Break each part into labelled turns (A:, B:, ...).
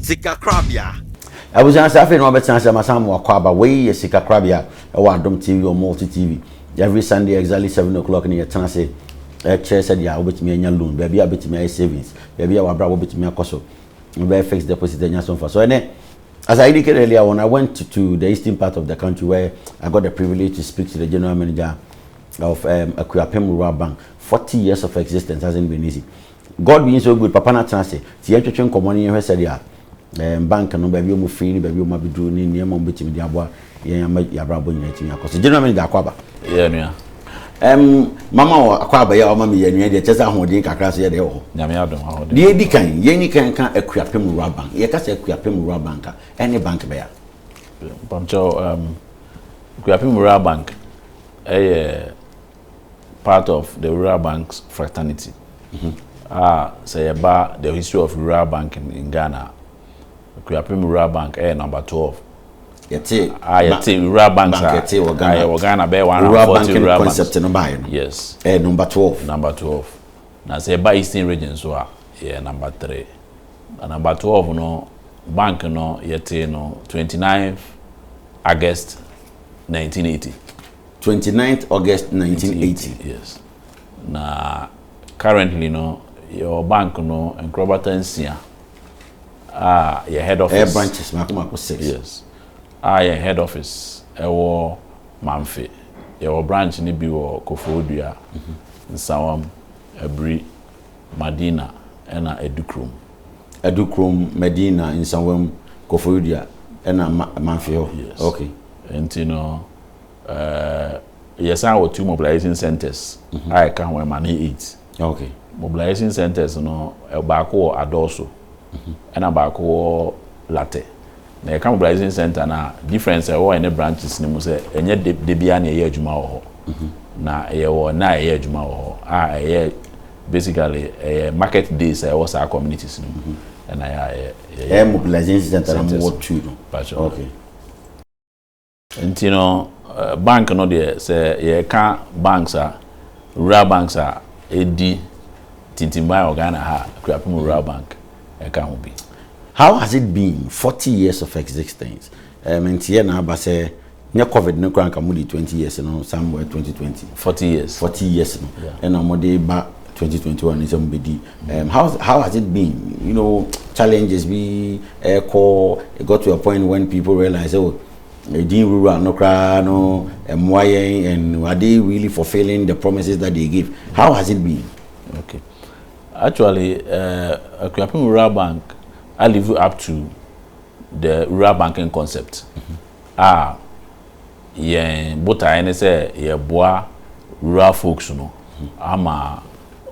A: Sika Korabea.
B: I was answering no better answer Masam Akuapem way Sika Korabea Adom TV or Multi TV. Every Sunday exactly 7 o'clock in your Tennessee. Chair said ya obet me anya loan, baby a bit me savings, baby our brother bit me akoso. Very fixed deposit and so for. So as I indicated earlier, when I went to the eastern part of the country where I got the privilege to speak to the general manager of Akuapem Rural Bank, 40 years of existence hasn't been easy. God being so good, Papa Natranse, the education commonly said ya. Bank no baby omo free baby omo bidu ni niam betimi dia boa ye ya brabo nyina timi akoso general manager Akwaba
C: ye nua
B: mama Akwaba ya o mama ye nua de chese ahodin kakra so ye de ho
C: nyame adom ahodin
B: de edi kan ye ni kan Akuapem Rural Bank ye ka se Akuapem Rural Bank any bank be ya
C: pamcho Akuapem Rural Bank part of the rural banks fraternity say about the history of rural banking in Ghana. Akuapem Rural Bank number 12. Yeti rural banks are Ghana be 140 rural
B: concept
C: banks.
B: No buy.
C: Yes.
B: Number 12.
C: Number 12. Now say by Eastern region so number 3. And number 12 no bank no yeti no 29th August 1980.
B: 29th August 1980.
C: Yes. Now currently no your bank no in Crobatansia. Your head office.
B: Branches, Makumako 6.
C: Yes. Your head office. Ewo Mamfe. Your branch ni biwo Kofodia. Nsawam, Ebri, Madina, ena Edukrum.
B: Edukrum, Medina, Nsawam, Kofodia, ena Mamfe.
C: Yes.
B: Okay.
C: And you know, yes, I have 2 mobilizing centers. I can wear money 8.
B: Okay.
C: Mobilizing centers, no, Bako Adoso. And about latte. Na come mobilizing center na difference or any branches ni mo say enye de bia na ye adwuma ho. Na ye wo na ye adwuma ho. Basically market days was our communities ni. And I
B: mobilizing center na what to. Okay.
C: And you know bank no dey say ye can banks are rural banks are edi tintimba Ghana ha Akuapem Rural Bank.
B: How has it been 40 years of existence? And here now, but say, near COVID, no crank, 20 years, somewhere 2020.
C: 40 years.
B: 40 years,
C: yeah.
B: And I'm back 2021 is somebody. How has it been? You know, challenges be call. It got to a point when people realize, oh, they didn't rural no cry, no, and are they really fulfilling the promises that they give? How has it been?
C: Okay. Actually, Akuapem Rural Bank, I live up to the rural banking concept. But I say, boy, rural folks, no, ama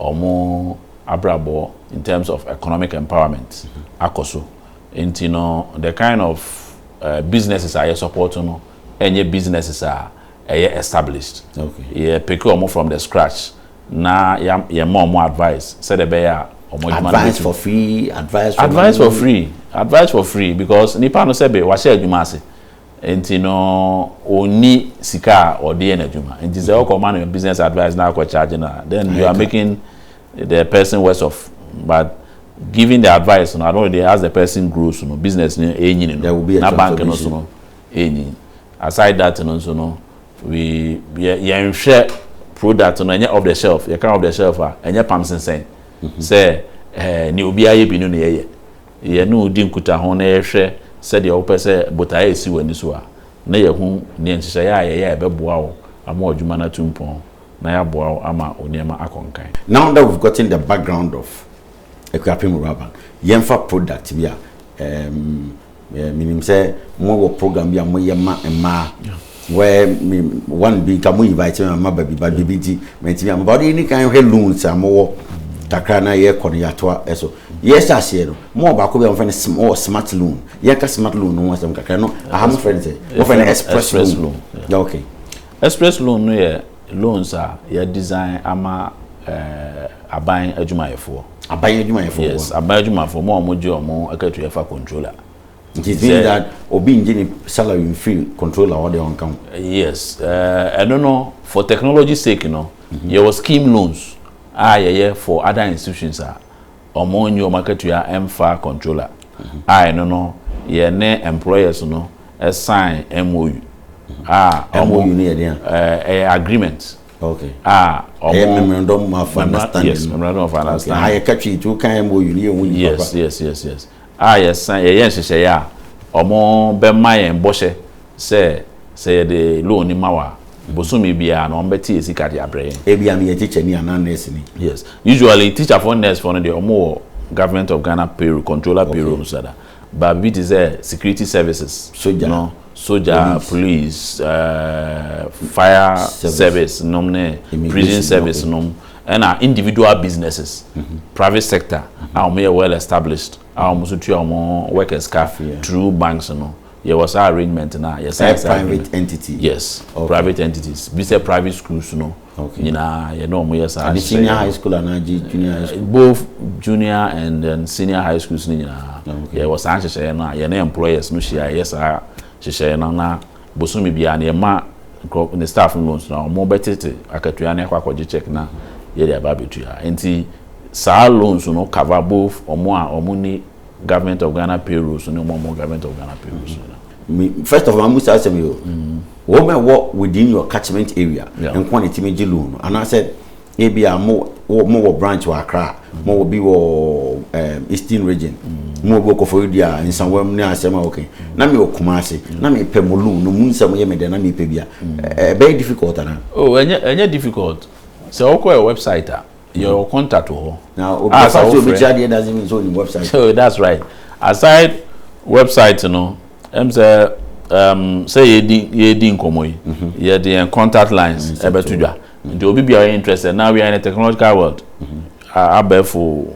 C: omo abrabo in terms of economic empowerment. Akoso, and you know the kind of businesses I support, no, any businesses are established. Okay. Yeah, pick omo from the scratch. Na ya more advice said the bear
B: advice for free advice for free because nipa no sebe wa share adwuma ase enti no oni sika or dey na adwuma enti say o command your business advice na ko charge na then you are making the person worse off but giving the advice no I don't as the person grows no business ni enyin no na bank no so no enyin aside that no so no we share product no any off the shelf you can off the shelf any pam sensen say ni obi aye bi no na ye no di nkuta ho na ye hwe say the opese say botaye esi wani so a na ye hu ne nhye ya ye beboa wo ama odwuma na tumpon na ya boa wo ama oniema akonkan. Now that we've gotten the background of Akuapem Rural Bank yemfa product bi a minim say mo program bi a mo yema where one be come invite my baby but baby menti am about any kind of loans am wo takra na ye kono yato eso yes ase no mo ba ko be am small smart loan ye ka smart loan no asem kakra no aham friend say mo friend express loan. Okay,
C: express loan no ye loans are ye design ama aban adwumayefo yes aban adwumayefo mo je omo akatu ye fa controller.
B: It is mean that obi engine salary free controller or the on account.
C: Yes, I don't know for technology sake, you know, there was scheme loans. For other institutions omo nyi o market ya emfa controller I no ye ne employers no assign MOU
B: MOU ni dey
C: agreement
B: okay
C: memorandum
B: of understanding
C: yes memorandum of understanding
B: I catch to kan MOU ni won
C: yes yes sign ye nhyehyɛ ya omo be maye mbɔhye say the loan ni mawa bosumi bia na ombeti esika de abre
B: bia me teacher ni ana nurse ni
C: yes usually teacher for nurse for the omo government of Ghana payroll controller payroll no sada but it is security services
B: soldier
C: no soldier police fire service nomne prison service nom and our individual businesses private sector our well established our musu workers cafe through banks no there was our arrangement now yes
B: private entity
C: yes private entities be say private schools no
B: okay
C: you know yes
B: and senior high school and junior high school
C: both junior and then senior high schools ni there was anhyehyɛ na ye na employers no share yes hyehyɛ na bosumi bia na ma the staff loans na mo betete akatua na akwaje check na ye dey ababetua enti sa loans no cover both omo ni government of Ghana payrolls no more government of Ghana payrolls.
B: First of all, I must ask you, women work within your catchment area and quantity major loan. And I said, maybe a more branch or Accra, more be Eastern region, more work for you in somewhere near Sama. Okay, Nami or Kumasi, Nami Pemolu, no moon some yemen than Nami Pebia. Very difficult.
C: Oh, and yet difficult. So, okay, a website. Your contact to her.
B: Now, doesn't mean so in website.
C: So that's right. Aside website, you know, say ye din komo yi. Ye the contact lines ebe tudwa. The obi be interested. Now we are in a technological world. Abefo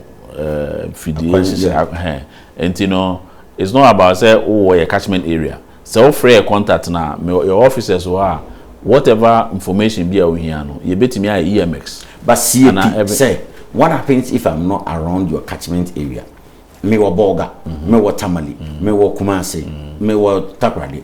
C: fidi and you know, it's not about say your catchment area. So free a contact now. Your officers who are whatever information be out here no. You bet me EMX.
B: But see, say, what happens if I'm not around your catchment area? Me wa Boga, me wa Tamale, me wa Kumasi, me wa Takrady.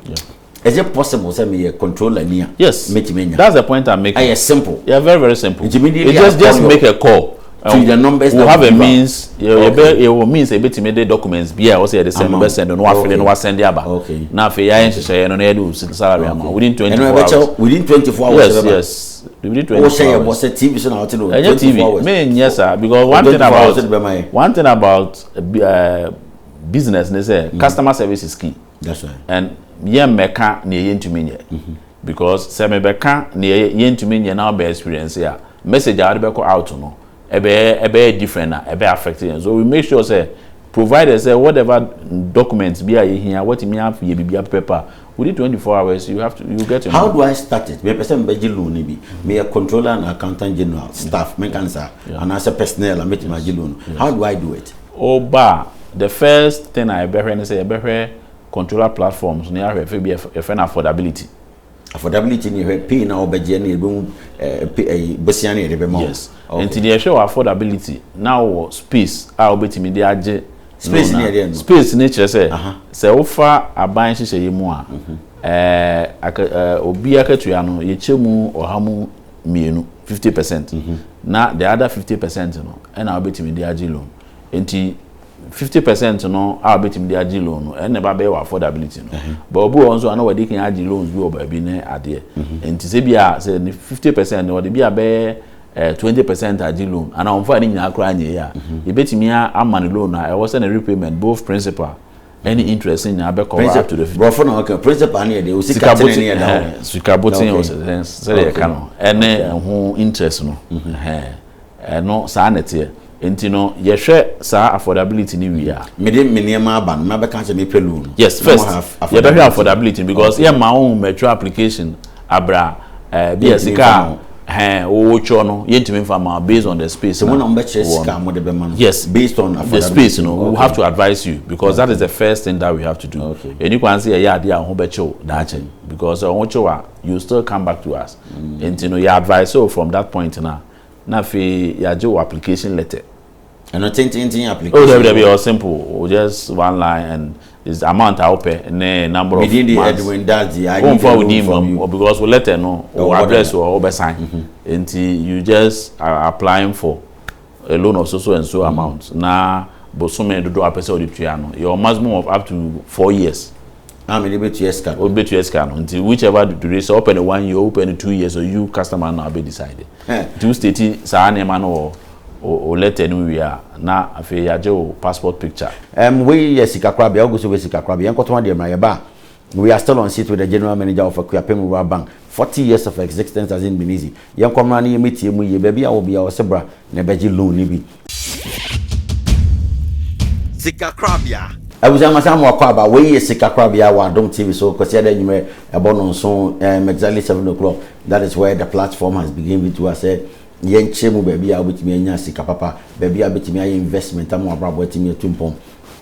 B: Is it possible say me a controller near?
C: Yes. That's the point I'm making.
B: It's simple.
C: Yeah, very, very simple.
B: It
C: just make a call.
B: To the numbers
C: we'll have a means. It will means a bit to make the documents. Be I also the same send no one feeling no send the
B: okay.
C: Now for ya share no do salary amount within 24 hours.
B: Within 24 hours.
C: Yes. Within 24 hours.
B: Was a TV so now to know.
C: TV. Yes sir, because one thing about business they say customer service is key.
B: That's right.
C: And yeah meka na yen to me because say me beka na yen to me now be experience here. Message I be out no. Ebe different na ebe affecting. So we make sure say providers say whatever documents be here what me have ye be paper within 24 hours you get
B: how do I start it? Me person be loan bi me a controller and accountant general staff me cancer and as a personnel I make my loan. How do I do it?
C: The first thing I be say be controller platforms near be affordability.
B: Affordability ni pay na obeje na ebe besia na ebe ma.
C: Yes. Until the show affordability now space obetimi dey age
B: space ni dey no.
C: Space ni chere say ofa aban hyehyɛ yemu obi akatua no ye chemu ohamu mienu 50%. Na the other 50% no and obetimi dey age loan. Until 50% no betimi dey age loan no and never be affordability no. But obi also ana we dey can age loans bi oba bi na ade. Until say bia say 50% no dey bia be 20% age loan and on for any nyina kra anye ya e betimi amane loan na e was a repayment both principal any interest in be cover up to the
B: bro na okay principal na dey Sika
C: Korabea say dey ka no ene ho interest no no sa na tie enti no ye hwe sa affordability ni wi a
B: me niam aba na be ka say me pay loan.
C: Yes, first ye be affordability because ye ma own mature application abra be Sika no yentimi farmer based on the space.
B: So when I'm Sika mo de be man.
C: Yes,
B: based on
C: the space, we have to advise you because that is the first thing that we have to do.
B: Okay.
C: And you can say yeah dia ho be chew dache because you still come back to us. And you advise so from that point na fe ya jo application letter.
B: And not anything application.
C: Oh, there be all simple, just one line and is amount I pay and number of
B: within the Edwin Dadzie I
C: need from you because we letter no or address or sign until you just are applying for a loan of so and so amount. Na bosome do apese odi tua no. Your maximum of up to 4 years.
B: How many bet years can?
C: Or bet years can until whichever duration open 1 year, open 2 years, or you customer now be decided. Two state sa na man or letter we are na afi ya je passport picture.
B: We Sika Korabea, go to Sika Korabea. Enko to de my ba. We are still on seat with the general manager of Akuapem Bank. 40 years of existence has been easy. Young comrade, you meet him, you baby, I will be our Sebra, Nebeji loan, nibi.
A: Sika Korabea.
B: I was a Masam Wakwaba, we Sika Korabea, Adom TV, so consider you may about on so exactly 7 o'clock. That is where the platform has begun with to us. Yen Chemu, baby, I will be a Sika Papa, baby, I bet me investment, I'm about waiting me to tumpom.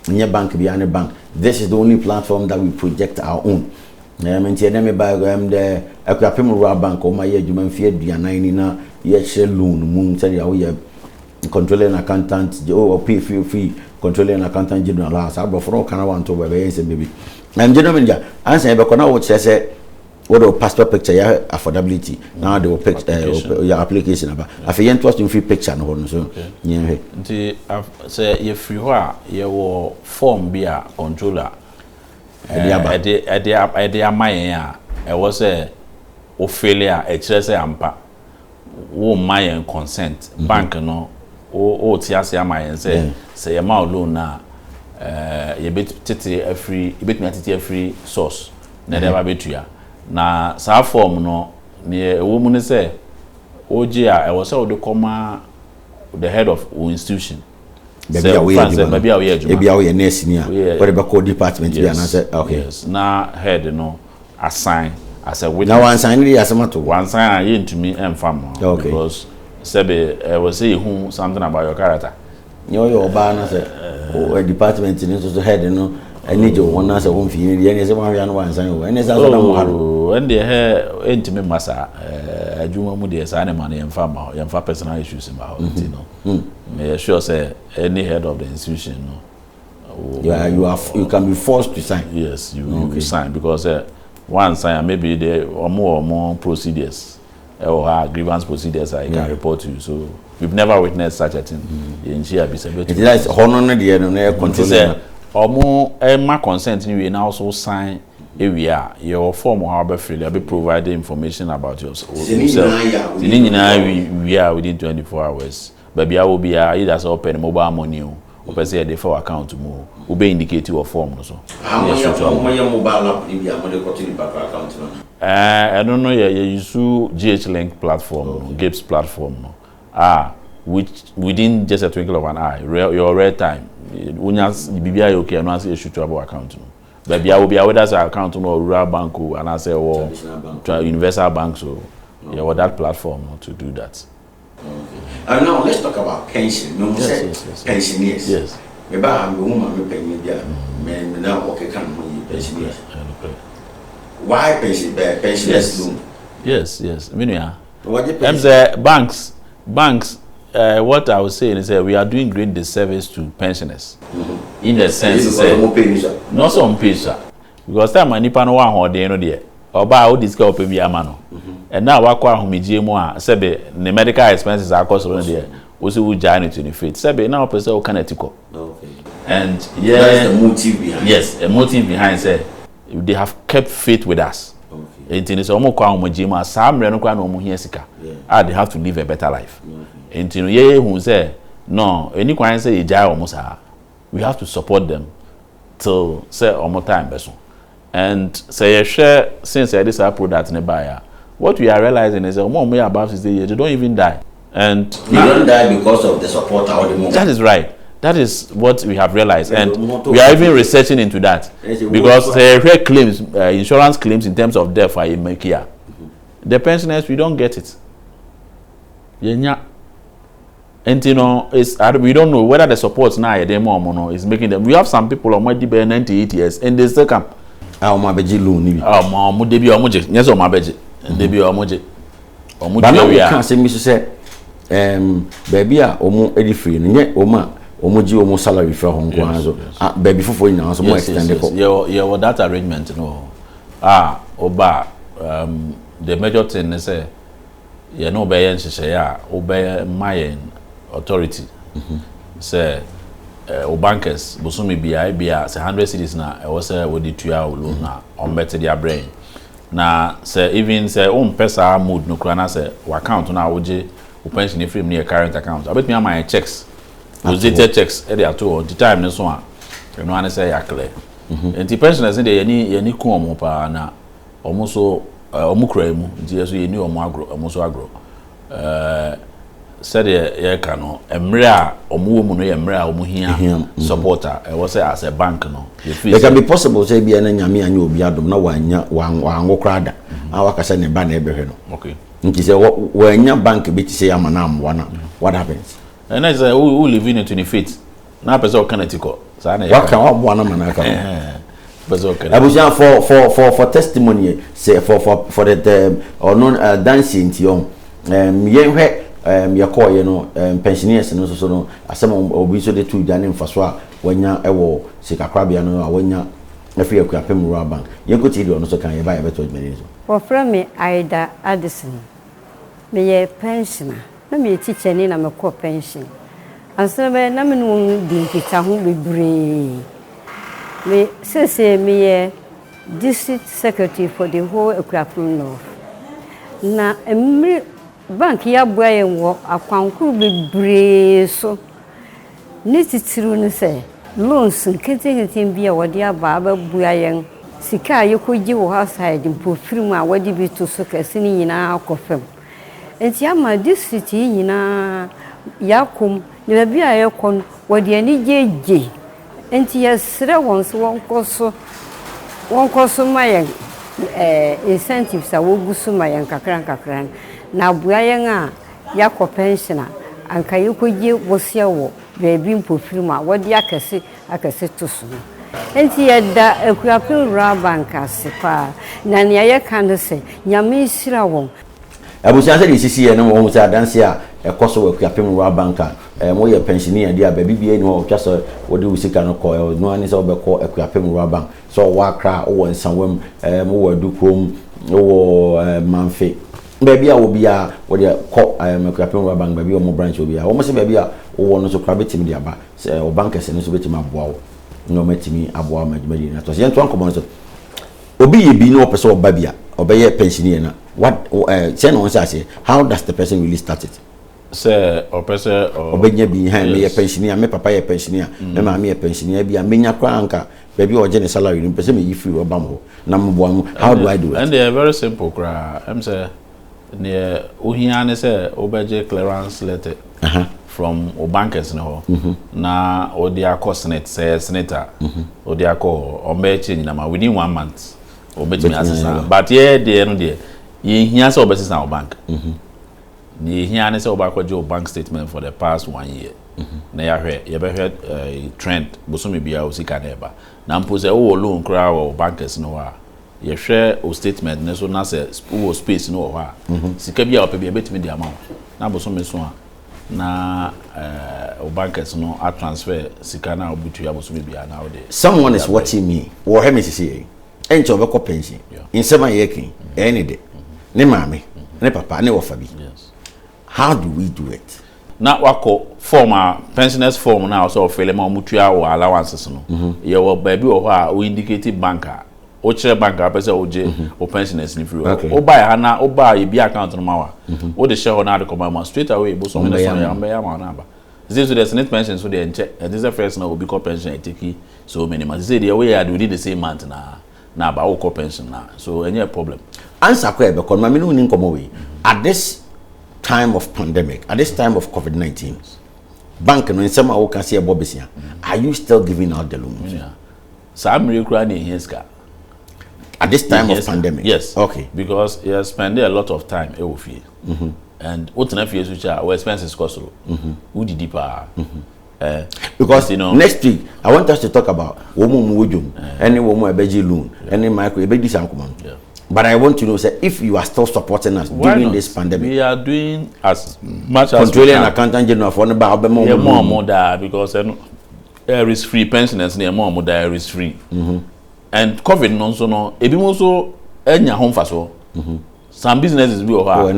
B: Near bank behind a bank. This is the only platform that we project our own. I'm telling by the Akuapem Bank or my human fear be a 9 yet loan moon tell you we are controlling accountant or pay fee controlling accountant general last. I brought for all kind of one to baby. And gentlemen, answer because what says what a passport picture yeah affordability now they will pick your application about if you want to free picture no so yeah
C: say if you are your form be a controller e amayen a e was a failure e kire say ampa wo mayen consent bank no o ti ase amayen say ma loan na you bet tete every you bet me tete every source na dey ba betua na sa form no ne wo mu ne say oji a e was say we come the head of institution
B: baby away nurse ni what about call department be na say okay
C: yes na head no assign as a witness
B: na one sign the asemato
C: one sign yin to me enfam because sebe I was say who something about your character
B: your ba na say o department ni so head no I need you one as a home fee. Any one sign, and as
C: when they hear intimate massa, a juma mudias animal and farmer, and for personal issues in my house. May sure say any head of the institution.
B: Yeah, you can be forced to sign.
C: Yes, you sign because one sign maybe there or more procedures or grievance procedures I can report to you. So we've never witnessed such a thing. In Chia be
B: it is honor the no control.
C: Omo my consent we now also sign area your form how be fill be provide information about yourself. We are within 24 hours. Baby I will be either so open mobile money or per se the for account to move. We be indicate your form so.
B: How much mobile app if you are continue back account no?
C: I don't know you use GH Link platform, Gibbs platform no. Which within just a twinkle of an eye, your rare time. Unyas bibia okay no answer issue to about account no but bia will be aware that account no rural bank and I say or universal bank so yeah what that platform to do that.
B: Okay. Now let's talk about pension. No
C: yes.
B: Pensioners.
C: Yes.
B: Maybe I'm the woman me penny bia me now okay can money pensioners. Why pensioners loan?
C: Yes. I mean yeah. What say banks what I was saying is that we are doing great disservice to pensioners. In the sense not some pizza because time nipa no wan hode no de oba o disca ope bi ama no and now wakwa ahomegye mu a sebe the medical expenses are cost no de o se wo jai no to the faith sebe na opese o kanatiko okay and yeah
B: that's the motive behind
C: yes a motive behind say they have kept faith with us okay it is omo kwa ahomegye mu a samre no kwa na omo hia sika they have to live a better life until ye who say no any kwan say e jai omo sa we have to support them till say omo time beso and say you share since this our product in buyer what we are realizing is that omo above 60 years they don't even die and
B: they don't die because of the support or the moment.
C: That is right. That is what we have realized and we are even researching into that because there claims insurance claims in terms of death are make here the pensioners we don't get it yenya. And you know, we don't know whether the support now is making them. We have some people on my DB 98 years and they still come.
B: My beji loan.
C: My debi omoje. Yes, my beji. Debi omoje.
B: But now we can't say, Mr. Say, baby, omo edi free. Nye omoji omo salary for Hong Kong. Baby for you now, so more extended.
C: Yeah, that arrangement, no. Oba, the major thing is say, no, be yen she say, obey mayen. authority say o bankers bosome bia say 100 cedis na e was say we dey tua loan na on better their brain na say even say pesa mood no kura na say account na woje o pension frame near current account I bet me my checks those data checks e dey at all the time no so a you know say ya clear and the pensioners dey yani ku omo pa na omo so omo kura mu di so yeni omo so agro said ye kano emre a omo mu no ye emre a omo hia supporter e was say as a bank no
D: it can be possible say bia na nyame anya obi adom na wanya wango krada awaka say ne ba na ebehwe no
C: okay
D: nti say wanya bank be ti say amana amwa na what happens
C: and I say who live in 25th na person kanatiko sa na
D: what can obwa na manaka
C: person kan
D: abuja for testimony say for the or non dancing ti on yenhwe yakọ ye no pensioners no so no asem obi so de tu dane mfaso a wanya ewo Sika Korabea no a wanya afri Akuapem rural bank yenkoti de no so kan ye ba ye beto admire so
E: for from me Aida Addison me ye pensioner na me teacher ni na me ko pension asem na me no di nkita ho bebre me say me ye district secretary for the whole Akuapem North na emri bank ya bua yen wo akwankuru bebre so ni titiru ne se loans nkete bia wode aba bua yen sika yekogi wo outside mpofirimu a wode bi to so kase ni nyina akofem enti ama district nyina yakom ne bia yekon wode ani jeje enti yesre won so wonkoso mayen incentives a wogusu mayen kakran na buayen a yakọ pensioner anka yekogie wosia wo beebi mpofirima wodi akase to so enti yeda Akuapem rural bank asepa na ne ye kan se nyame sira won
D: abusia se di sisi ye no wo se adanse a ekoso Akuapem rural bank mo ye pensioner dia ba bibie ni ho twaso wodi usika no ko no ani se obekọ Akuapem rural bank so wa kra wo nsanwam mo wadu krom wo manfe baby a obi a wo de ko Akuapem rural bank baby o mo branch obi a wo mo se baby a wo no so kra betimi dia ba se o bank se no so betimi aboa wo no metimi aboa majimadi na to se ento anko so obi ye bi no person oba bia obeye pensioner na what say no say how does the person really start it
C: say or person
D: obenya bi ha me ye pensioner me papa ye pensioner me ma me ye pensioner bia menya kwa anka baby o je ne salary no person me yi free oba mo na mboa mo how do I do it
C: and they are very simple cra am say ne ohia ne say obeje clearance letter from o bankers no na o dia cost net say senator o dia ko o me change na ma within 1 month o bet me assessor but here dey no dey ye hia say obesisa o bank ye hia ne say o ba ko je o bank statement for the past 1 year na ya hwe ye be hwe trend bosomi bia o sika na eba na mpo say o loan kra o bankers no wa ye hwe o statement ne so na say o space no ho a sika bia o pe bia betimi di amount na bosomi so a na o bankers no a transfer sika na obutu ya bosomi bia na o de
D: someone is watching me wo he me see encho be ko pension in 7 year kin any day ne mame ne papa ne wofa bi
C: yes
D: how do we do it
C: na wako form a pensioners form na so ofele ma omutua wo allowances no ye wo ba bi wo ho a o indicate banker o chere banker pese oje o pensioners ni free o buy ha na o buy e bi account no ma wa o de share na de come ma straight away bo so me so ya mba ya ma na ba this is the net pension so the check and this is the first na obi ko pension take so many months say the way you do the same month na ba o ko pension na so any problem
D: answer ko e be ko ma me no ni nkomo we at this time of pandemic, at this time of COVID-19, bank no nsema wo kan se ebo besia. Are you still giving out the loans?
C: Yeah. So I'm really crying here,
D: at this time of pandemic.
C: Yes.
D: Okay.
C: Because you spend a lot of time e and what na fees which are expenses cost who did deeper.
D: Because you know next week I want us to talk about woman wojum any woman ebeji loan any micro ebeji sankuman. Yeah. But I want to know, say, if you are still supporting us during this pandemic.
C: We are doing as much as
D: controlling accountant general for the
C: more that because there is free pensioners near more there is free. And COVID no ebi mo so enya home faso. Some businesses be over.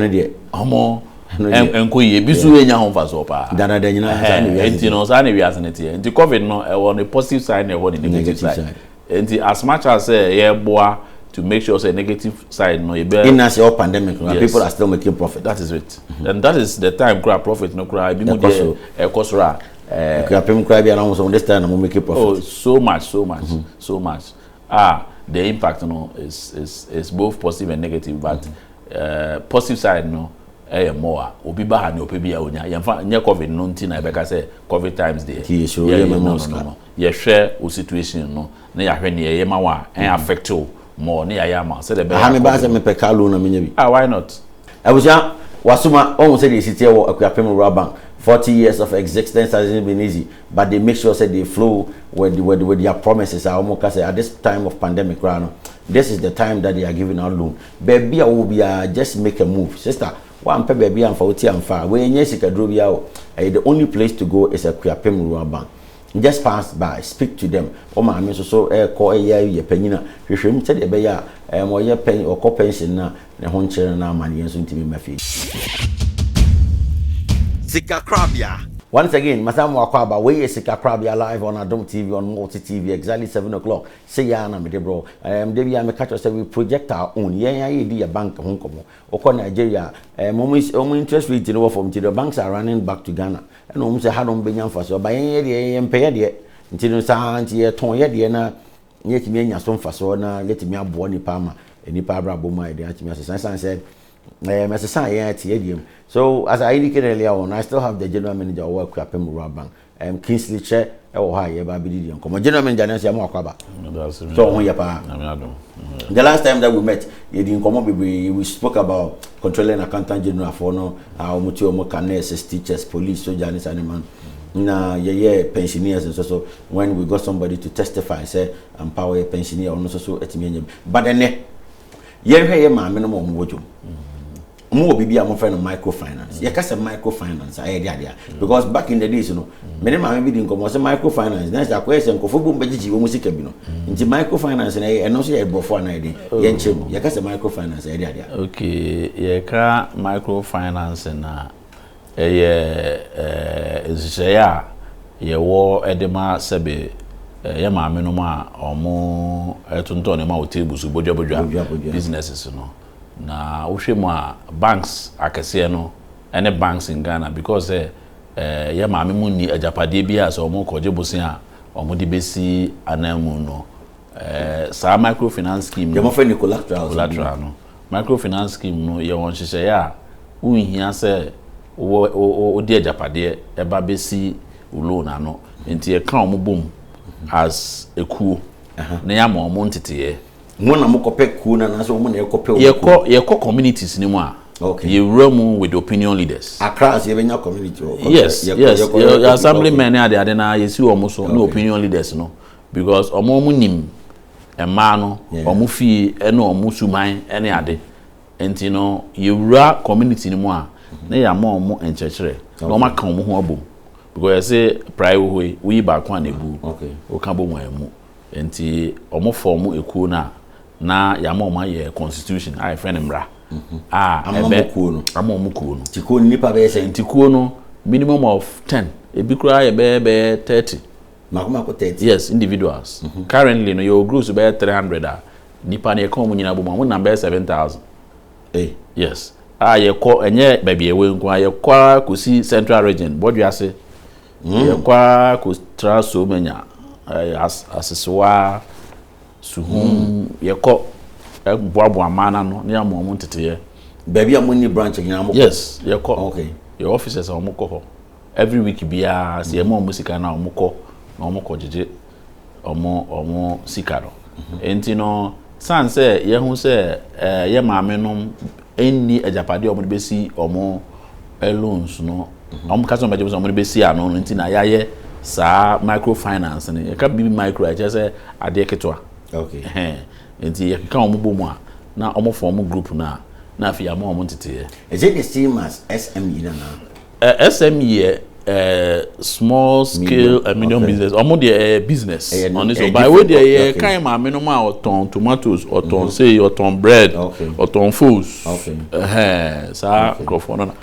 B: enko ye bisu enya ho fa so pa
D: dana da nyina sa
B: enti no sa na wi asenete enti covid no on the positive side and on the negative side enti as much as ye boa to make sure say negative side no you
D: in as your pandemic people are still making profit.
B: That is it. And that is the time cry profit no cry bi mo dey ekosora
D: Akuapem cry be around so this time no make profit.
B: Oh, so much. The impact no is both positive and negative, but positive side no more obi ba ha ne opebi a onya yemfa nye covid no nti na beka say covid times there ye share o situation no na ya hwe ne ye ma wa affect o more ne ya ma say the be
D: ha me ba say me peka loan na menya bi
B: why not
D: abuja wasuma almost say the city wo Akuapem Rural Bank 40 years of existence hasn't been easy, but they make sure that they flow with their promises. I almost say at this time of pandemic, this is the time that they are giving out loan. Baby, I will be just make a move, sister. One pay baby and for and far. When you Sika Korabea, the only place to go is Akuapem Rural Bank. Just pass by, speak to them. Oh my, I so call a year penina. You should tell the bear, or your pen or pension na the honcher na money and soon to be my fee.
A: Sika Korabea.
D: Once again, Masamu Akwaba, we is Sika Korabea live on Adom TV, on Multi TV, exactly 7 o'clock. Say ya na me de bro. Debi am catch us we project our own. Yeah, a bank home komo. Oko Nigeria, interest rate no from the banks are running back to Ghana. And say had on benyan for so by ye pay de. Until sa anti ton ye de na yet me nya so fa so na let me abo ni pa ma. Eni pa bra bo ma de atimi asesan said so as I indicated earlier on, I still have the general manager of Akuapem Rural Bank, Kingsley Che. General manager so the last time that we met, we spoke about controlling accountant general for no our nurses, teachers, police, soldiers, animal. Now, pensioners and so when we got somebody to testify, say empower a pensioner or no so but then minimum wage. More be a friend of microfinance. You can say microfinance. I idea because back in the days, you know, many man didn't come was a microfinance. That's the question. Ko fubu mbeji wo musika bi no. Nti microfinance na e no so e bofo na ide. Ye nchemu. You can say microfinance idea.
B: Okay, ye ka microfinance na ya ye wo edema sebe ye maame no ma omo etonto ne ma hotel su bodwa businesses no. Na uhwemu a banks akese no ene banks in Ghana because ye maame mu ni ajapade bia so omo koje bosin a omo de besi anamu no sa microfinance scheme
D: ye mo fe ni collateral
B: no microfinance scheme no ye won hihye ya unhia se o de ajapade e ba besi loan ano enti ye kan omo bom as ekuo na ya ma omo ntete
D: Mona mokope kuna na so mona ekope
B: ye communities ni mu a okay ye room with opinion leaders
D: across ye benya community
B: yes your assemblymen ade na ye si omo so no opinion leaders no because omo nim ema no omo fi ene omo suman ene ade enti no ye wura community ni mu a na ya ma omo enchechere na omo kan omo ho abom because say prior hoy we ba kwa na ebu okay o kan bo mo emu enti omo form ekuo na ya ma omo ye constitution I friend mra amomukuo no
D: tikuo nipa be say
B: tikuo no minimum of 10 ebi kura ye be 30
D: makoma ko 30
B: yes individuals currently no your groups be 300 nipa na ye kan mu nyina bo mo number 7000 yes ye ko enye baby ewe nko ye kwa kosi central region bodua se ye kwa ko traso menya aseswa suhum ye ko boabo amana no ne amomo ntete
D: baby amoni branch nyina mo
B: yes ye ko
D: okay
B: your officers are mo ko every week bia se mo musika na mo ko na mo ko jeje omo sika no enti no san se ye hu se ye maame no enni ajapade omo besi omo loans no omo kaso mbaje omo besi ano enti na yaye sa microfinance ni e ka bibi micro e say ade ketwa
D: okay
B: enti ye ka omo bomu a na omo form group na afi ya mo omo ntete
D: is it the same as SME na
B: SME small scale and medium business omo the business on this by way the kind ma me no ma oton tomatoes oton say oton bread oton foods sa microphone na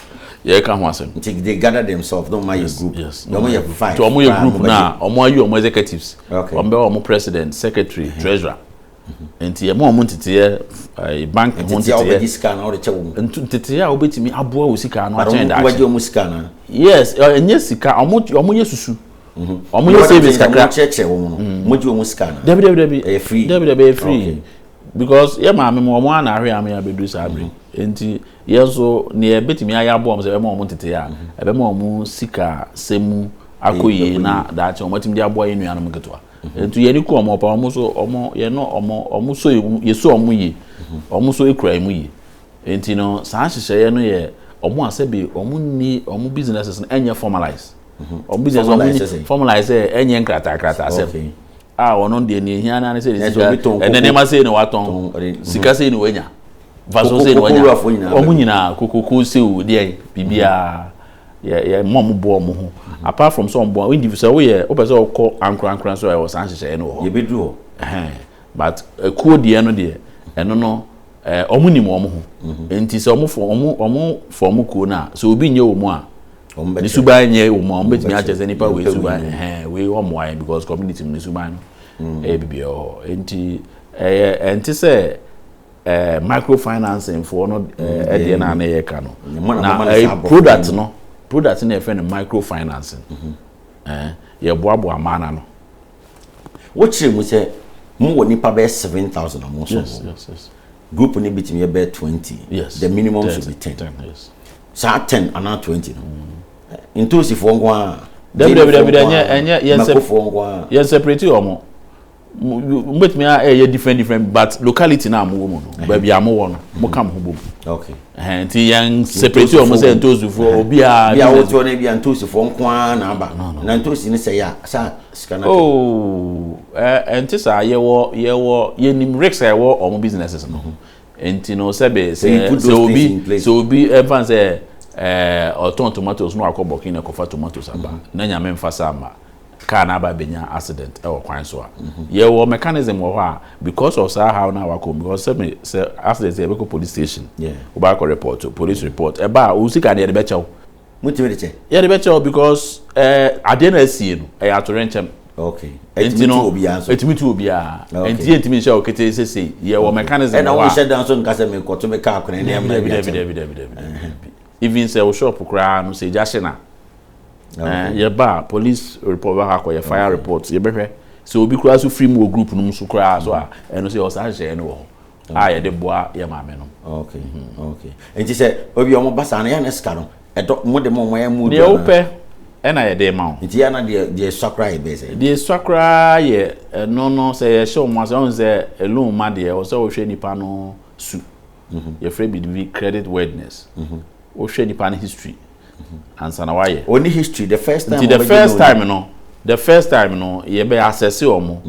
C: Yeah, come on, sir.
D: They gather themselves, don't mind your group.
C: Yes.
D: No, you five.
C: To your group now, omo executives.
D: Okay.
C: Omo president, secretary, treasurer. Enti ye mo ntete bank ho ntete.
D: Enti scan all the chewo.
C: Ntete ya obetimi aboa wo sika no
D: achen da. Omo omo scan na.
C: Yes, enye sika omo yesusu. Omo ye savings kakra.
D: Cheche wo no. Mo ji omo scan na.
C: Debi
D: free.
C: Debi free. Because ye ma me mo na ahwe am ya bedu sabre. Enti ye so ne betimi aya aboa mo se be mo ntete ya. Ebe mo sika semu akoyi na da che omo timi dia aboa ye nua no mketoa. Entu ye ni ko omo pa omo so omo ye no omo so ye so omo yi omo so ekura emu yi enti no saa hyehyɛ ye no ye omo asebe omo ni omo businesses no enye formalize omo business omo ni formalize enye nkrata asem ono de ni hia na se ene ma se ni waton sika se ni wanya vaso se ni wanya omo nyina kokoko se o de bibia ye mom bo omo ho apart from some boy individual we person call ankran so I was anhyehyɛ no
D: ye bedru
C: but kuo de no de eno no omo nim omo ho enti se omo form kuo na so obi nye omo a ni suban nye omo betimi a chese nipa we suban we omo ayi because community ni suban no bibio enti enti se microfinancing for no de na na ye ka no na product na friend microfinancing ye boabo amana no
D: what chire mu say mu woni pa be 7,000 am so
C: yes
D: group ni bitimi ye be 20
C: yes
D: the minimum should be 10
C: yes
D: so 10 and not 20 no intosi fo ngwa
C: enye ye separate omo mbetimi a different but locality na amu wo no ba bia amu wo no mo kam ho bom
D: okay
C: nti yan separate omo say ntosu fo obi a
D: bia wo to na bia ntosu fo nkwa na aba na ntosi ni say ya sa skana
C: nti sa ye nim rex ye wo omo businesses no nti no sebe say obi evans oton tomatoes no akobokina na kofa tomatoes aba na nyame mfasa ama car na ba benya accident e kwan so a ye wo mechanism wo ha because of how na wako because say accident e be ko police station o ba ko report police report e ba o sika na e be chew
D: muti we che
C: ye be chew because ade na sie no e atore nchem
D: okay
C: etimi tu obi a enti etimi sha o kete sese ye wo mechanism
D: e na wo she dan so nka se me koto me car ko na e ma
C: even say o shop kra no say jashina ye ba police report ba ko ye fire report ye behwe so obi kura so free mo group no so kura so a eno say o sa hye no ye de boa ye ma me no
D: okay enti say obi o mo basa na ya na ska no edo mo de mo ya mu
C: de o pe e na ye de ma o
D: enti ya na de swakra ye be say
C: de swakra ye no say ye show mo say on say alone ma de o say o hwe nipa no su ye free be credit worthiness o hwe nipa no history answer na why
D: only history the first
C: time no ye be access omo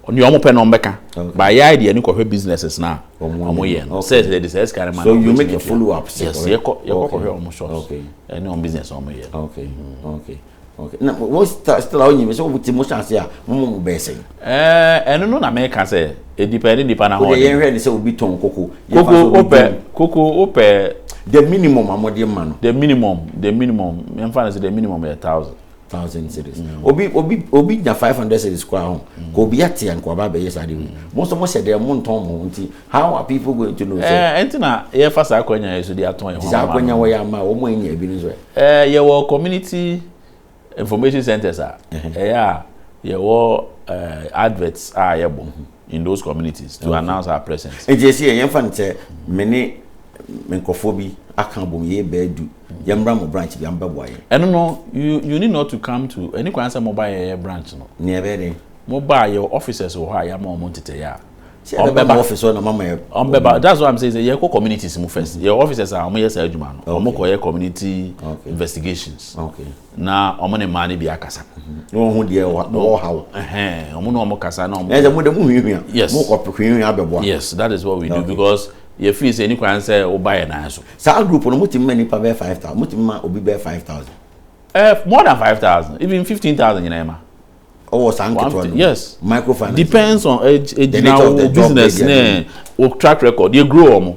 C: oni omo pe no mbeka by your idea ni ko hwe businesses na omo ye no say the this kind of man
D: so you make a follow up
C: yes ye ko hwe omo shots
D: okay
C: any on business omo ye
D: okay na what still only so with emotion say mo be say
C: eno no na me ka say e depend na ho
D: ye hwe ni say obi ton koko
C: ope
D: the minimum amode man
C: the minimum me fan say the minimum
D: 1,000 cedis obi na 500 cedis kwa ho ko obi ate an kwa ba be yes ade mo so mo se de mo nton mo nti how are people going to know say
C: entina ye fa sa akwanya yeso di aton ye ho
D: sa akwanya wo ya ma wo mo anya bi ni so
C: ye wo community information centers ye wo adverts ye bo in those communities to announce our presence
D: ejesi ye fan say many menkofo aka bom ye bedu yemra mo branch bi amba boye
C: eno no you need not to come to any kwansa mobile branch no
D: ne be
C: mobile your officers wo ha ya ma mo ntete ya
D: on be officer na mama
C: on be that's what I'm saying ye ko communities mu first your officers are mo yes adwuma no mo ko ye community investigations na omo ne mani bi akasa
D: no hu de wo ha
C: omo no omo kasa na omo
D: mo de mo hwehwea mo ko hwehwea abebo
C: yes that is what we do because ye feel say any kwan say o buy na so
D: sa group no mutim many pa be 5,000 mutim ma obi be 5,000
C: more than 5,000 even 15,000 you know ma
D: oh sanketo
C: yes
D: microfinance
C: depends on now business ne o track record they grow omo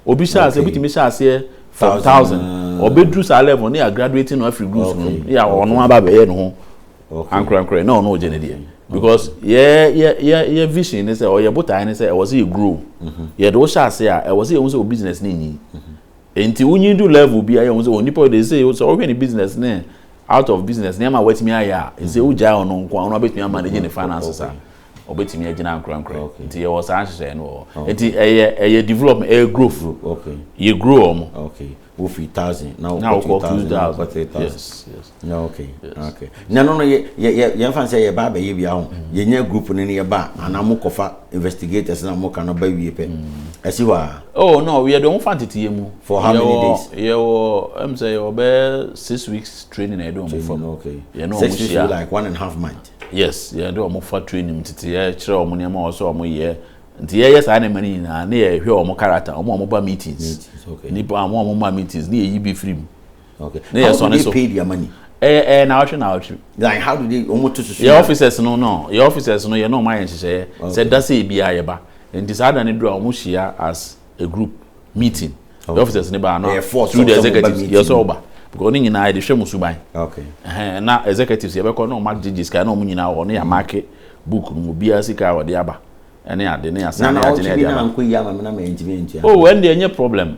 C: obi sha say bitimi sha say
B: from 1,000 or bedroom sa level near graduating no free groups no yeah ono aba be no ankran no genede because yeah vision is or your botai is say was it grow yeah do sha say I was it also business ni enti unyi do level bi aye won say onipa dey say so we any business na out of business na ma wetimi aya say uja ono nko ono betimi manage the finances obetimi agina ankran enti ye was anhye no enti eye development growth
D: okay
B: you grow
D: okay we 1,000 now
B: 2,000 yes
D: no okay okay no ye fan say ye ba be ye bia ho ye nya group ni ye ba anamo kofa investigators na mo kan ba wie pe asi wa
B: oh no we don't fan tete mu
D: for how many days
B: I'm say be 6 weeks training I do from
D: okay
B: you know
D: 6 weeks like 1.5 months
B: yes yeah do mo for training tete ye kire o mo ne ma so o mo ye nti ye yes ana mani na na ye hwe o mo character o mo ba meetings
D: okay
B: ni pa mo ma meetings ni ye be free
D: okay
B: na ye so
D: they pay their money
B: now
D: like how do they almost to
B: your officers no your officers no ye no mind say that say bia ye ba nti sa da ne do o mo share as a group meeting the officers ne ba no through the executives yes over because ni nyina dey hwe musuban
D: okay
B: na executives ye be ko no mark judges ka no mo nyina wo no ya mark book no bia sika wo dey aba ene ade ne asane ade ne dey aba oh when dey any problem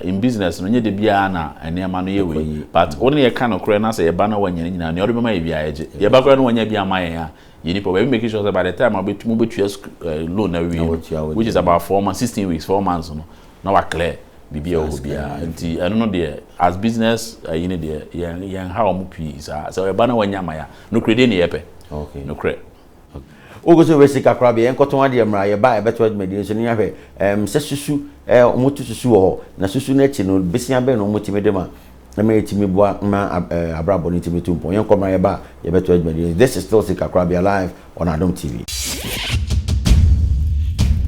B: in business no nye de bia na ene ma no ye we but one ye kan okre na say ye ba na wanyane nyina ne odbe ma ye bia ye ye ba kra no wanya bia ma ye ya you need to make sure that by the time abetumu betu loan na we which is about 4 months 16 weeks 4 months no na wa clear bibia o bia nti eno no de as business you need de yan how mu peace so ye ba na wanya ma ya no credit ne ye pe
D: okay
B: no credit
D: Ogoso we Sika Korabea enkoto ade mra ye ba e beto admedi so ne ahwe se susu omotu susu ho na susu na chi no besia be no omotime de ma na me etimi boa ma abrabo ni timi tumpo yen ko ma ye ba ye beto admedi. This is still Sika Korabea live on Adom TV.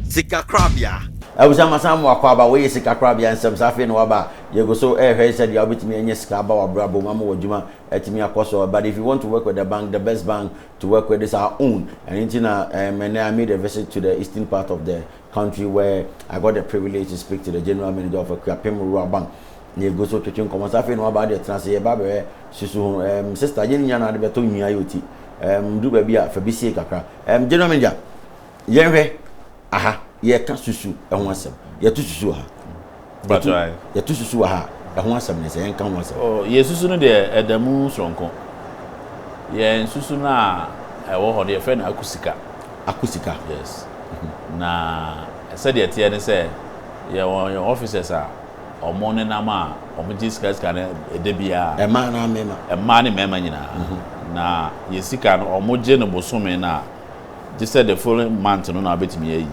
A: Sika Korabea
D: Abusama samu akwaba we Sika Korabea nsem safe no waba ye go so ehwe said ya obetimi enye sika ba wabrabo mama wodjuma etimi akoso. But if you want to work with the bank, the best bank to work with is our own. And and I made a visit to the eastern part of the country where I got the privilege to speak to the general manager of Akuapem Bank. You go so to think come safe no about the transfer ba be susu sister yen nya na de beto nwia yoti do ba bia fa bisi kakra general manager yenhwe aha ye ka susu ehun asem ye to susu ha
B: but right
D: ye to susu ha ehun asem ne se yen kan asem
B: oh ye susu no de edamu sonko ye susu na ewo ho de fe na akusika yes na said ye tie ne se ye your officers are omo ne na ma omo jiska na edebia
D: e ma na mema
B: ne mema nyina na ye sika no omo je no bosome na just said the following month no na betimi yi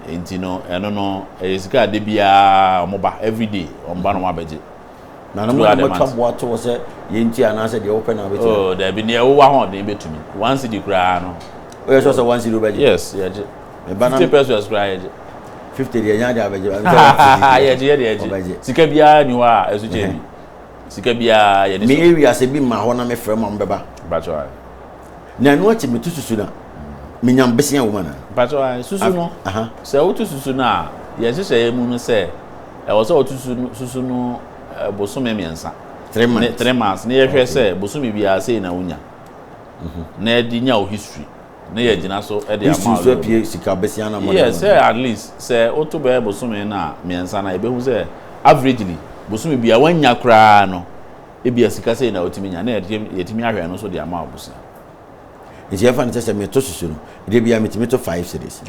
B: enti no eno no ye sika debia omo ba every day omo ba no ma beje
D: na no mo twabo ato se ye nti ana se de open na betimi
B: oh there be ne wo wa ho de betumi once the kra no
D: o ye so se once the beje
B: yes ye je 50 pesos kra ye je
D: 50 de nya da beje
B: ye je sika bia ni wa esu je bi sika bia ye ni
D: me area se bi ma ho na me frɛ mo mbeba
B: batwa
D: na no achi metu susu na menyam besia wo mana
B: batwa susu no se wo tu susu na ye hyehyɛ mu no se e wo se wo tu susu no bosome miensa 3 months ne ye hwɛ se bosome bia se na wonya na di nya o history na ye gina so e de ama
D: so pie sika besia na mo
B: yes say at least say oto be bosome na miensa na e be hu se averagely bosome bia wanya kra no e bia sika say na otimi nya na ye timi ahwɛ no so de ama obusa
D: nti efa nte se meto susu no de bia metimi to 5 cities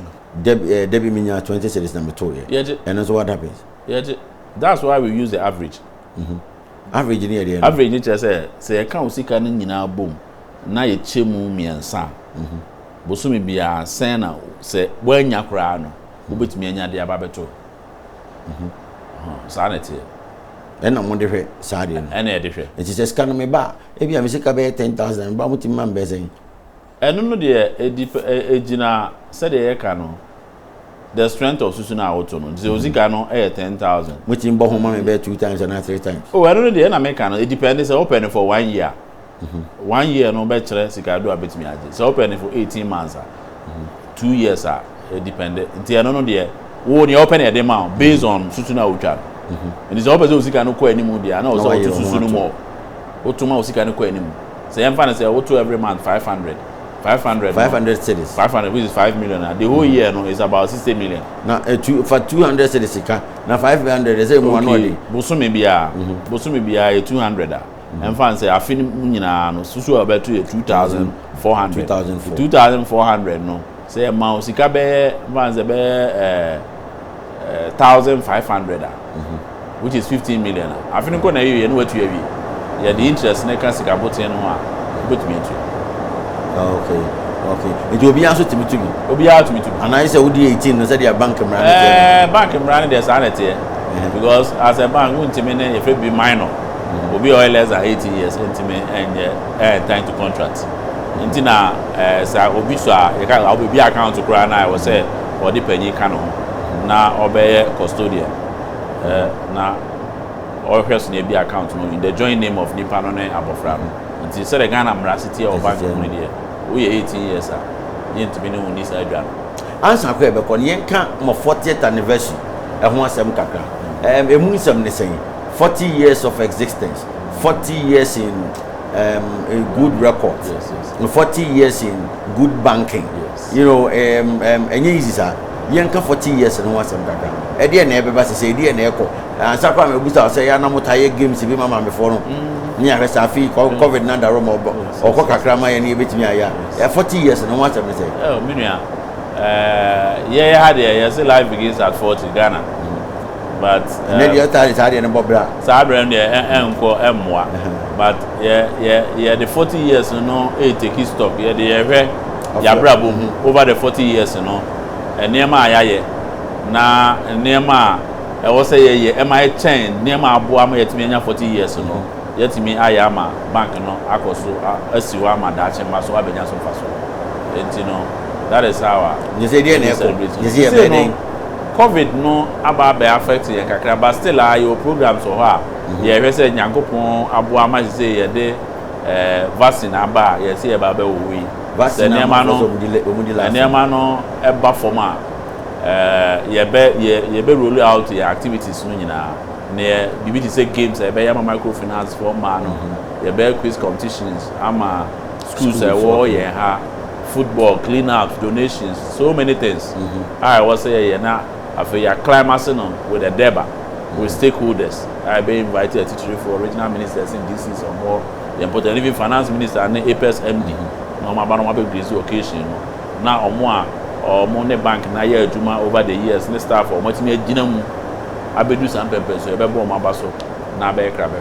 D: debi minya 20 cities na meto ye and so what happens
B: that's why we use the average
D: average ni ye
B: average ni say e kan sika no nyina bom na ye chemu miensa bosome bia sen na se wanya kra no obetimi anya de aba beto sanity
D: na mo de hwe saade no
B: ena de hwe
D: nti se sika no me ba e bia me sika be 10,000 ba mutimi man be sen
B: eno no de egina se de ye ka no the strength of susu na auto no the ozika no 10,000
D: mutimi bo ho ma me be 2 times and 3 times
B: oh eno no de na me ka no it depends say open for 1 year 1 year no be chere sika do abetimi age so open for 18 months 2 years it depend nti eno no de
C: wo ni open e dey ma based on susu na utwa and is open usika no ko animu dia na o so to susu no mo o to ma usika no ko animu say em fa na say o to every month 500
D: cities
C: 500 which is 5 million the whole year no is about 60 million
D: na for 200 cities ka na 500 is more no dey
C: bosome bia 200 em fa say afin nyina no susu about 2400 no say ma usika be van say be 1500 which is 15 million afin ko na ye no watu ye the interest na ka sika boten no a betumi etu
D: okay it will be also to me
C: and
D: I say we 18 no say their bank mran
C: bank mran dey sanity because as a bank we ntimi na if be minor obi oil less than 18 years ntimi and time to contract ntina say obi so a you can obi account to kra na I was say or the penny kan ho na obey custodian na or person e be account no in the joint name of nipa no na abofra no nti say the Ghana mra city of bank no dey we 18 years ah yentimi ne woni sa adwa
D: answer ko e be ko yenka mo 40th anniversary e ho asem kakra emu nsem ne sen 40 years of existence 40 years in a good record
C: yes
D: 40 years in good banking you know enye easy sir yenka 40 years no asem kakra e de na e be ba se de na e ko answer ko am ebusa say ya na motaye games bi mama me for no ni ahwesa afi covid na da romo okọ kakra ma ye ni ebetimi aya 40 years no what am say
C: minua yeah had say life begins at 40 Ghana but
D: the other side no bobra
C: sabra enko emwa but the 40 years no take his stop the ya brabo over the 40 years no enema ayaye na enema e wo say ye am I chain enema abo am yetimi anya 40 years no yetimi ayama bank no akoso asiwa madache maso abenya so faso no that is how
D: you say dey na you
C: covid no aba be affect ye kakra but still your programs so ha ye hwese nyankopon abo ama say ye de vaccine aba ye say ye ba be wo yi vaccine nema no eba forma ye be roll out your activities no nyina ne bibiti say games e be yama microfinance for man no ye be quiz competitions ama schools e wo ye ha football clean up donations so many things I was say na after your climax no with the deba with stakeholders I be invited to for regional ministers in DCs or more the important even finance minister and APS MD no ma ba no ma be grace occasion no na omo ne bank na ye aduma over the years ne staff or motimi agina mu abedu san pepe so e be bo ma ba so na be kra be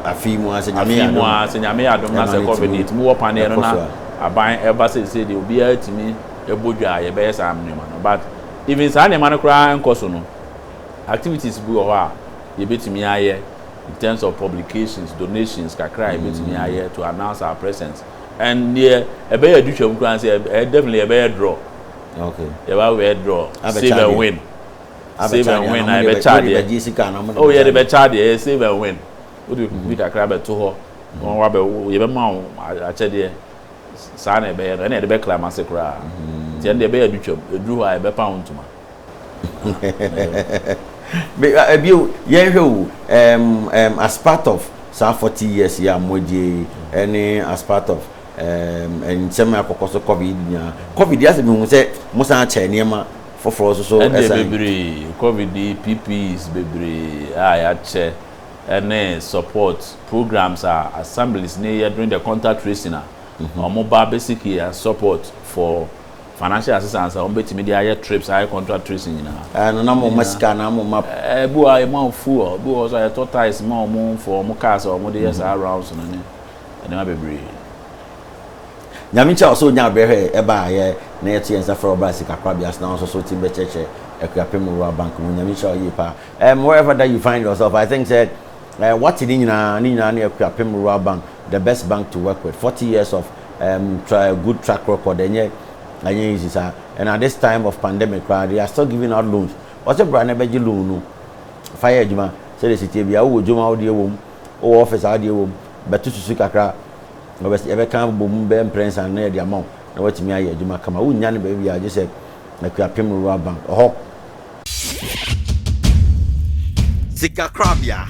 D: afi mu
C: asenyame Adom na se covid mu wo panel no na aban eba say dey obi atimi ebodwa ye be sa amnema no but even sa ne man kra enkoso no activities bu ho a ye betimi aye in terms of publications donations kakra ye betimi aye to announce our presence and near ebe ya dutwam kra say definitely ebe draw
D: okay
C: ye ba we draw save and win I be charge oh yeah the be charge save and win what do we kakra be to ho won wa be ye be ma a chede sa na ebe ya na de be claim sekra ti ende ebe ya dutwam edru ha ebe pound ma
D: be abio ye hwe as part of some 40 years ya moje any as part of and some akokoso covid ya se me say musa cha niema for so
C: bebre covid PPs bebre ya che and support programs are assemblies near during the contact tracing mobile basically support for financial assistance on betimi dey higher trips higher contract tracing
D: and na mo masika na mo map
C: bu a ma fu bu also ya tortoise ma mo for mo cars or mo dey around so ne and ma bebre
D: nyamicha also nya behwe eba ye na yetu yensa for oba Sika Korabea na so team be cheche Akuapem rural bank nyamicha yipa wherever that you find yourself I think said what ni nyina na Akuapem rural bank the best bank to work with 40 years of good track record enye easy sir and at this time of pandemic they are still giving out loans what's the brand be loan no fire juma say the city bia wo juma wo de wom wo office ade wom betu susu kakra no be ebe kan bom be prince and na the amount na watimi aye juma kama wo nya ne be bia je say Akuapem rural bank ho
A: Sika Korabea.